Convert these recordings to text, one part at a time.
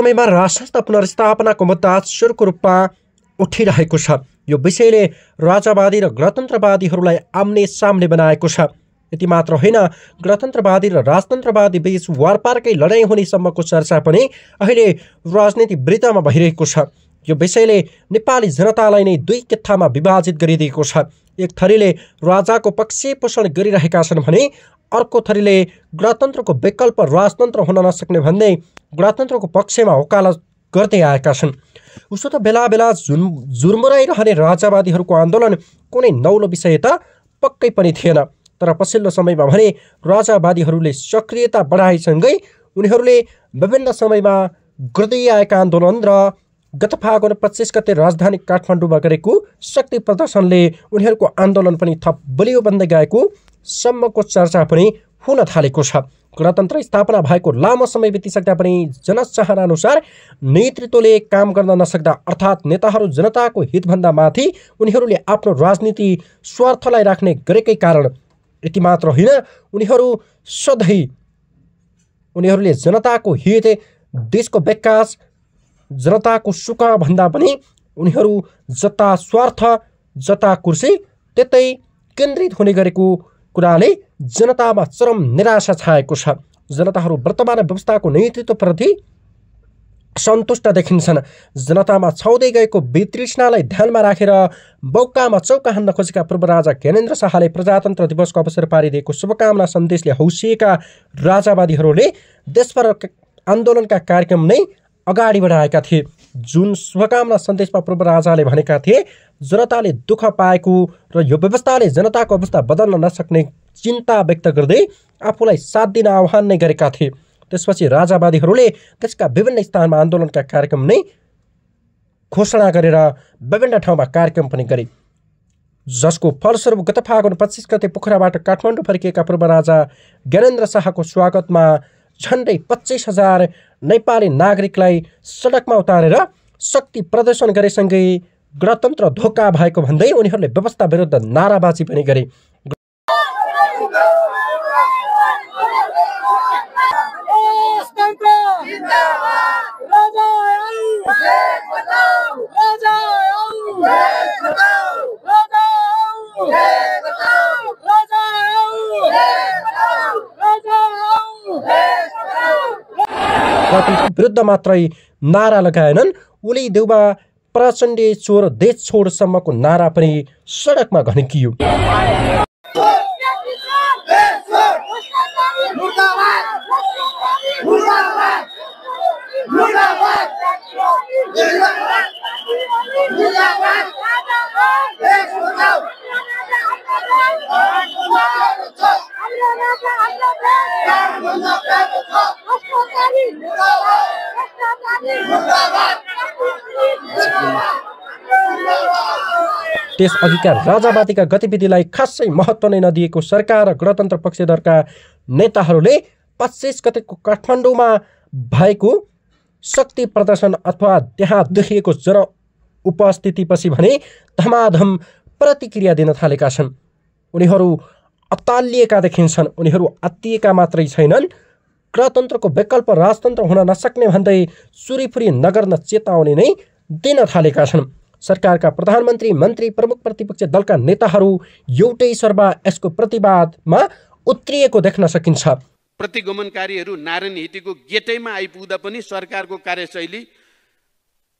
समयमा राष्ट्र पुनर्स्थापनाको मुद्दा सुरुको रूपमा उठिरहेको छ। यो विषयले राजावादी र गणतन्त्रवादीहरूलाई आम्ने सामने बनाएको छ। यति मात्र होइन, गणतन्त्रवादी र राजतन्त्रवादी बीच वारपारकै लडाइँ हुने सम्मको चर्चा पनि अहिले राजनीति वृत्तमा भइरहेको छ। यो विषयले नेपाली जनतालाई नै दुई कित्तामा विभाजित गरिदिएको छ। एक थरीले राजाको पक्ष पोषण गरिरहेका छन् भने अर्को थरीले गणतन्त्रको विकल्प राजतन्त्र हुन नसक्ने भन्दै गणतन्त्रको पक्षमा वकालत गर्दै आएका छन्। उसो त बेला बेला जुर्मुराइरहने राजावादीहरूको आन्दोलन कुनै नौलो विषय त पक्कै पनि थिएन। तर पछिल्लो समयमा भने राजावादीहरूले सक्रियता बढाएसँगै उनीहरूले विभिन्न समयमा गर्दै आएका आन्दोलन र गत फागुन 25 गते राजधानी काठमाडौँमा गरेको शक्ति प्रदर्शनले उनीहरूको आन्दोलन पनि थप बलियो बन्दै गएको सम्मको चर्चा पनि हुन थालेको छ। गणतन्त्र स्थापना भएको लामो समय बितिसक्दा पनि जनचाहना अनुसार नेतृत्वले काम गर्न नसक्दा, अर्थात् नेताहरू जनताको हितभन्दा माथि उनीहरूले आफ्नो राजनीति स्वार्थलाई राख्ने गरेकै कारण, यति मात्र होइन, उनीहरूले जनताको हित, देशको विकास, जनताको सुख भन्दा पनि उनीहरू जता स्वार्थ जता कुर्सी त्यतै केन्द्रित हुने गरेको कुराले जनतामा चरम निराशा छाएको छ। जनताहरू वर्तमान व्यवस्थाको नेतृत्वप्रति सन्तुष्ट देखिन्छन्। जनतामा छाउँदै गएको वितृष्णालाई ध्यानमा राखेर बौकामा चौका हान्न खोजेका पूर्व राजा ज्ञानेन्द्र शाहले प्रजातन्त्र दिवसको अवसर पारिदिएको शुभकामना सन्देशले हौसिएका राजावादीहरूले देशभर आन्दोलनका कार्यक्रम नै अगाडि बढाएका थिए। जुन शुभकामना सन्देशमा पूर्व राजाले भनेका थिए, जनताले दुःख पाएको र यो व्यवस्थाले जनताको अवस्था बदल्न नसक्ने चिन्ता व्यक्त गर्दै आफूलाई साथ दिन आह्वान नै गरेका थिए। त्यसपछि राजावादीहरूले त्यसका विभिन्न स्थानमा आन्दोलनका कार्यक्रम नै घोषणा गरेर विभिन्न ठाउँमा कार्यक्रम पनि गरे, जसको फलस्वरूप गत फागुन 25 गते पोखराबाट काठमाडौँ फर्किएका पूर्व राजा ज्ञानेन्द्र शाहको स्वागतमा झन्डै 25,000 नेपाली नागरिकलाई सडकमा उतारेर शक्ति प्रदर्शन गरेसँगै गणतन्त्र धोका भएको भन्दै उनीहरूले व्यवस्था विरुद्ध नाराबाजी पनि गरे। विरुद्ध मात्रै नारा लगाएनन्, उली देउबा प्रचण्डे चोर देश छोडसम्मको नारा पनि सडकमा घन्कियो। त्यसअघिका राजावादीका गतिविधिलाई खासै महत्त्व नै नदिएको सरकार र गणतन्त्र पक्षधरका नेताहरूले 25 गतेको काठमाडौँमा भएको शक्ति प्रदर्शन अथवा त्यहाँ देखिएको जन उपस्थितिपछि भने धमाधम प्रतिक्रिया दिन थालेका छन्। उनीहरू अत्तालिएका देखिन्छन्। उनीहरू अत्तिएका मात्रै छैनन्, गणतन्त्रको विकल्प राजतन्त्र हुन नसक्ने भन्दै चुरीफुरी नगर्न चेतावनी नै दिन थालेका छन्। सरकारका प्रधानमन्त्री, मन्त्री, प्रमुख प्रतिपक्ष दलका नेताहरू एउटै स्वरमा यसको प्रतिवादमा उत्रिएको देख्न सकिन्छ। प्रतिगमनकारीहरू नारायण हिटीको गेटैमा आइपुग्दा पनि सरकारको कार्यशैली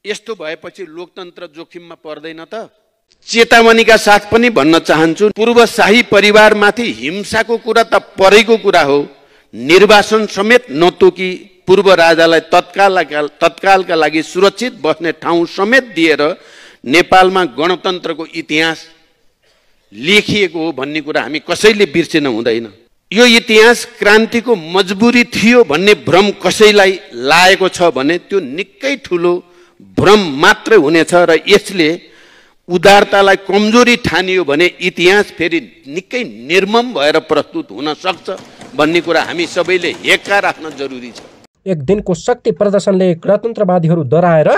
यस्तो भएपछि लोकतन्त्र जोखिममा पर्दैन त? चेतावनीका साथ पनि भन्न चाहन्छु, पूर्व शाही परिवारमाथि हिंसाको कुरा त परेको कुरा हो। निर्वासन समेत नतोकी पूर्व राजालाई तत्कालका लागि सुरक्षित बस्ने ठाउँ समेत दिएर नेपालमा गणतन्त्रको इतिहास लेखिएको हो भन्ने कुरा हामी कसैले बिर्सिन हुँदैन। यो इतिहास क्रान्तिको मजबुरी थियो भन्ने भ्रम कसैलाई लागेको छ भने त्यो निकै ठुलो भ्रम मात्रै हुनेछ र यसले उदारतालाई कमजोरी ठानियो भने इतिहास फेरि निकै निर्मम भएर प्रस्तुत हुन सक्छ भन्ने कुरा हामी सबैले हेक्का राख्न जरुरी छ। एक दिनको शक्ति प्रदर्शनले गणतन्त्रवादीहरू डराएर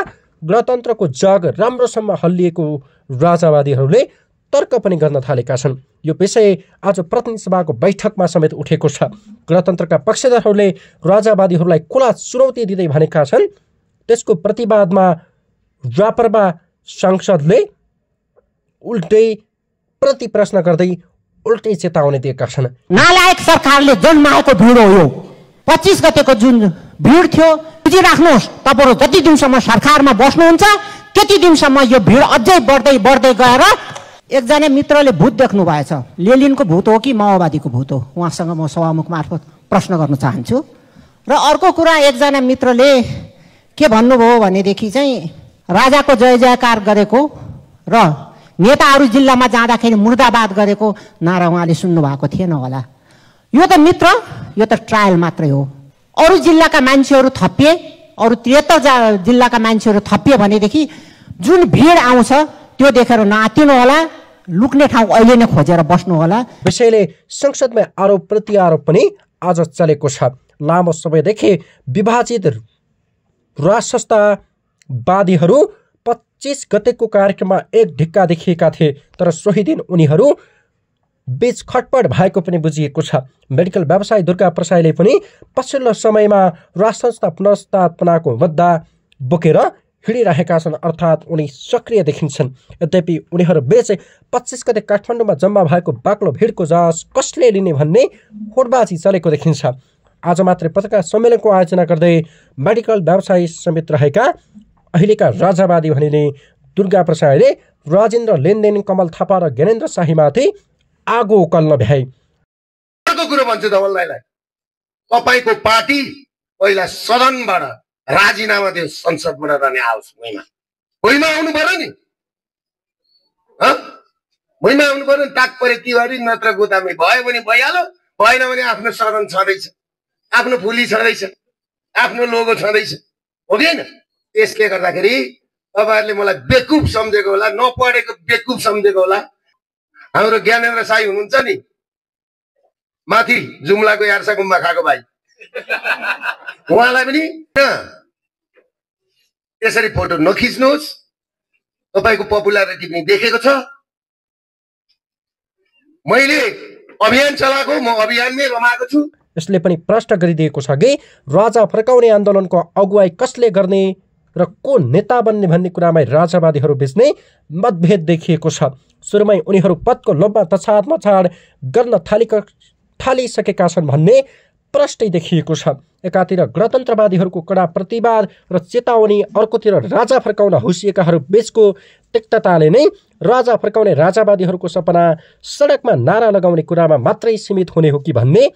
गणतन्त्रको जग राम्रोसम्म हल्लिएको राजावादीहरूले तर्क पनि गर्न थालेका छन्। यो विषय आज प्रतिनिधि सभाको बैठकमा समेत उठेको छ। गणतन्त्रका पक्षधरहरूले राजावादीहरूलाई खुला चुनौती दिँदै भनेका छन्, त्यसको प्रतिवादमा रापरपा सांसदले उल्टै प्रति प्रश्न गर्दै उल्टै चेतावनी दिएका छन्। नालायक सरकारले जन्माएको भिड हो यो। 25 गतेको जुन भिड थियो, बुझिराख्नुहोस्, तपाईहरु जति दिनसम्म सरकारमा बस्नुहुन्छ त्यति दिनसम्म यो भिड अझै बढ्दै बढ्दै गएर एकजना मित्रले भूत देख्नु भएछ। लेलिनको भूत हो कि माओवादीको भूत हो, उहाँसँग म सभामुख मार्फत प्रश्न गर्न चाहन्छु। र अर्को कुरा, एकजना मित्रले के भन्नुभयो भनेदेखि चाहिँ राजाको जय जयकार गरेको र नेताहरू जिल्लामा जाँदाखेरि मुर्दाबाद गरेको नारा उहाँले सुन्नु भएको थिएन होला। यो त मित्र, यो त ट्रायल मात्रै हो। अरू जिल्लाका मान्छेहरू थपिए, अरू 73 जिल्लाका मान्छेहरू थपिए भनेदेखि जुन भिड आउँछ त्यो देखेर नआत्तिनु होला, लुक्ने ठाउँ अहिले नै खोजेर बस्नु होला। विषयले संसदमा आरोप प्रत्यारोप पनि आज चलेको छ। लामो समयदेखि विभाजित राष्ट्रवादीहरू 25 गतेको कार्यक्रममा एक ढिक्का देखिएका थिए, तर सोही दिन उनीहरू बीच खटपट भएको पनि बुझिएको छ। मेडिकल व्यवसायी दुर्गा प्रसाईले पनि पछिल्लो समयमा राष्ट्र पुनर्स्थापनाको मुद्दा बोकेर हिँडिरहेका छन्, अर्थात् उनी सक्रिय देखिन्छन्। यद्यपि उनीहरू बीच 25 गते काठमाडौँमा जम्मा भएको बाक्लो भिडको जाँच कसले लिने भन्ने होडबाजी चलेको देखिन्छ। आज मात्रै पत्रकार सम्मेलनको आयोजना गर्दै मेडिकल व्यवसायी समेत रहेका अहिलेका राजावादी भनिने दुर्गा प्रसाईले राजेन्द्र लेनदेन, कमल थापा र ज्ञानेन्द्र शाहीमाथि आगो उकल्न भ्याए। अर्को कुरो भन्छु तपाईँलाई, तपाईको पार्टी पहिला सदनबाट राजीनामा दियो, संसदबाट रहने आओस्। भुइँमा आउनु पर्यो नि, भुइँमा आउनु पर्यो नि। ताक परे तिवारी नत्र गोदामी भयो भने भइहाल्यो, भएन भने आफ्नो सदन छँदैछ, आफ्नो फुली छँदैछ, आफ्नो लोगो छँदैछ, हो कि होइन? त्यसले गर्दाखेरि तपाईँहरूले मलाई बेकुफ सम्झेको होला, नपढेको बेकुफ सम्झेको होला। हाम्रो ज्ञानेन्द्र शाही हुनुहुन्छ नि, माथि जुम्लाको यार्सा गुम्बा खाएको भाइ, उहाँलाई पनि त्यसरी फोटो नखिच्नुहोस्। तपाईँको पपुलारिटी पनि देखेको छ। मैले अभियान चलाएको, म अभियानमै रमाएको छु। यसले पनि प्रश्न गरिदिएको छ कि राजा फर्काउने आन्दोलनको अगुवाई कसले गर्ने र को नेता बन्ने भन्ने कुरामा राजावादीहरू बीच नै मतभेद देखिएको छ। सुरुमै उनीहरू पदको लोभमा तछाड मछाड गर्न थालिसकेका छन् भन्ने प्रष्टै देखिएको छ। एकातिर गणतन्त्रवादीहरूको कडा प्रतिवाद र चेतावनी, अर्कोतिर राजा फर्काउन हुसिएकाहरू बीचको तिक्तताले नै राजा फर्काउने राजावादीहरूको सपना सडकमा नारा लगाउने कुरामा मात्रै सीमित हुने हो कि भन्ने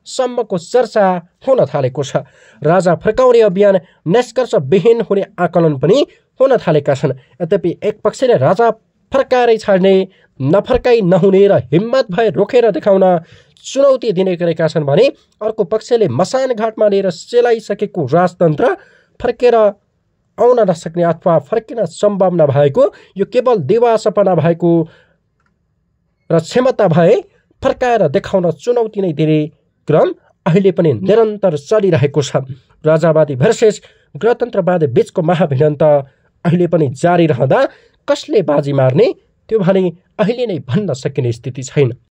सम्मको चर्चा हुन थालेको छ। राजा फर्काउने अभियान निष्कर्षविहीन हुने आकलन पनि हुन थालेका छन्। यद्यपि एक पक्षले राजा फर्काएरै छाड्ने, नफर्काई नहुने र हिम्मत भए रोकेर देखाउन चुनौती दिने गरेका छन् भने अर्को पक्षले मसान घाटमा लिएर सेलाइसकेको राजतन्त्र फर्केर आउन नसक्ने अथवा फर्किन सम्भव नभएको, यो केवल देवा सपना भएको र क्षमता भए फर्काएर देखाउन चुनौती नै दिने क्रम अहिले पनि निरन्तर चलिरहेको छ। राजावादी भर्सेस गणतन्त्रवादी बीचको महाभिडन्त अहिले पनि जारी रहँदा कसले बाजी मार्ने त्यो भने अहिले नै भन्न सकिने स्थिति छैन।